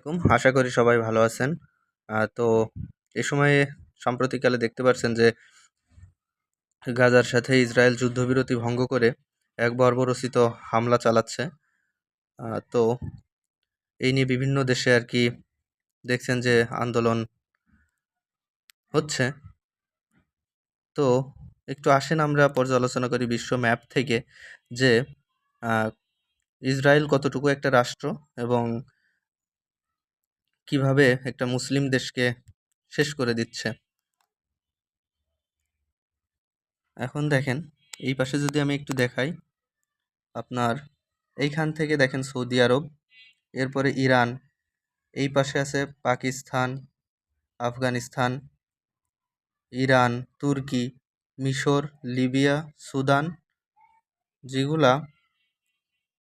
আলাইকুম। আশা করি সবাই ভালো আছেন। তো এ সময়ে সাম্প্রতিককালে দেখতে পাচ্ছেন যে গাজার সাথে ইসরায়েল যুদ্ধবিরতি ভঙ্গ করে এক বর্বরোচিত হামলা চালাচ্ছে। তো এই নিয়ে বিভিন্ন দেশে আর কি দেখছেন যে আন্দোলন হচ্ছে। তো একটু আসেন আমরা পর্যালোচনা করি বিশ্ব ম্যাপ থেকে যে ইসরায়েল কতটুকু একটা রাষ্ট্র এবং কিভাবে একটা মুসলিম দেশকে শেষ করে দিচ্ছে। এখন দেখেন এই পাশে যদি আমি একটু দেখাই, আপনার এইখান থেকে দেখেন সৌদি আরব, এরপরে ইরান, এই পাশে আছে পাকিস্তান, আফগানিস্তান, ইরান, তুর্কি, মিশর, লিবিয়া, সুদান, যেগুলা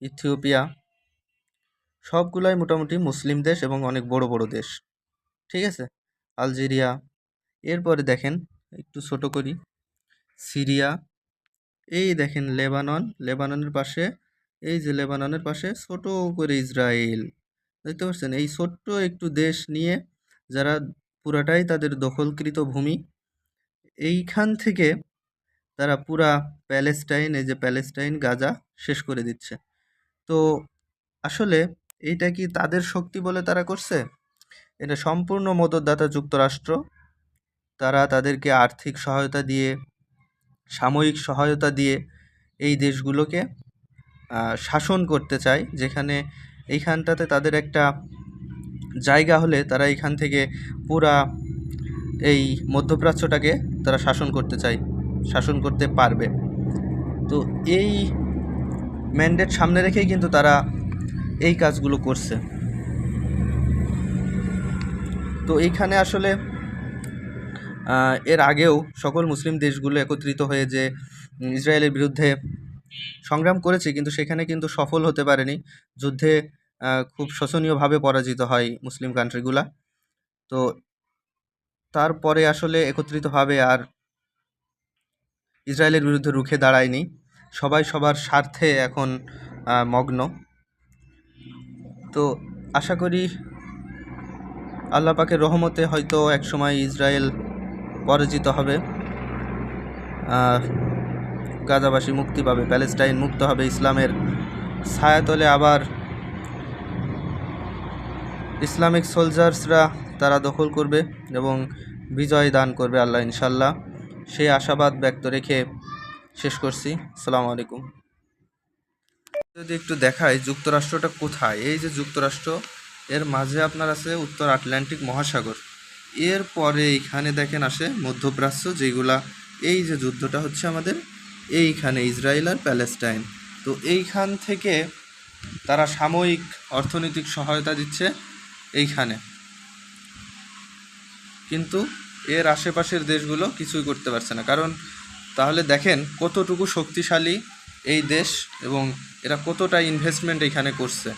ইথিওপিয়া, সবগুলাই মোটামুটি মুসলিম দেশ এবং অনেক বড় বড় দেশ। ঠিক আছে, আলজেরিয়া, এরপরে দেখেন একটু ছোট করি সিরিয়া, এই দেখেন লেবাননের পাশে, এই যে লেবাননের পাশে ছোট করে ইসরায়েল, দেখতে পাচ্ছেন এই ছোট্ট একটু দেশ নিয়ে যারা পুরাটাই তাদের দখলকৃত ভূমি, এইখান থেকে তারা পুরা প্যালেস্টাইন, এই যে প্যালেস্টাইন গাজা শেষ করে দিচ্ছে। তো আসলে এইটা কি তাদের শক্তি বলে তারা করছে? এটা সম্পূর্ণ মদতদাতা যুক্তরাষ্ট্র। তারা তাদেরকে আর্থিক সহায়তা দিয়ে, সাময়িক সহায়তা দিয়ে এই দেশগুলোকে শাসন করতে চায়, যেখানে এইখানটাতে তাদের একটা জায়গা হলে তারা এইখান থেকে পুরা এই মধ্যপ্রাচ্যটাকে তারা শাসন করতে চায়, শাসন করতে পারবে। তো এই ম্যান্ডেট সামনে রেখেই কিন্তু তারা এই কাজগুলো করছে। তো এইখানে আসলে এর আগেও সকল মুসলিম দেশগুলো একত্রিত হয়ে যে ইসরায়েলের বিরুদ্ধে সংগ্রাম করেছে, কিন্তু সেখানে কিন্তু সফল হতে পারেনি। যুদ্ধে খুব শোচনীয়ভাবে পরাজিত হয় মুসলিম কান্ট্রিগুলা। তো তারপরে আসলে একত্রিতভাবে আর ইসরায়েলের বিরুদ্ধে রুখে দাঁড়ায়নি। সবাই সবার স্বার্থে এখন মগ্ন। তো আশা করি আল্লাহ পাকের রহমতে হয়তো একসময় ইসরায়েল পরাজিত হবে, গাজাবাসী মুক্তি পাবে, প্যালেস্টাইন মুক্ত হবে, ইসলামের ছায়াতলে আবার ইসলামিক সোলজার্সরা তারা দখল করবে এবং বিজয় দান করবে আল্লাহ ইনশাল্লাহ। সেই আশাবাদ ব্যক্ত রেখে শেষ করছি। আসসালামু আলাইকুম। যদি একটু দেখাই যুক্তরাষ্ট্রটা কোথায়, এই যে যুক্তরাষ্ট্র, এর মাঝে আপনার আছে উত্তর আটলান্টিক মহাসাগর, এরপরে এইখানে দেখেন আসে মধ্যপ্রাচ্য, যেগুলা এই যে যুদ্ধটা হচ্ছে আমাদের এইখানে ইসরায়েল আর প্যালেস্টাইন। তো এইখান থেকে তারা সাময়িক অর্থনৈতিক সহায়তা দিচ্ছে এইখানে, কিন্তু এর আশেপাশের দেশগুলো কিছুই করতে পারছে না। কারণ তাহলে দেখেন কতটুকু শক্তিশালী এই দেশ এবং এরা কতটা ইনভেস্টমেন্ট এখানে করছে।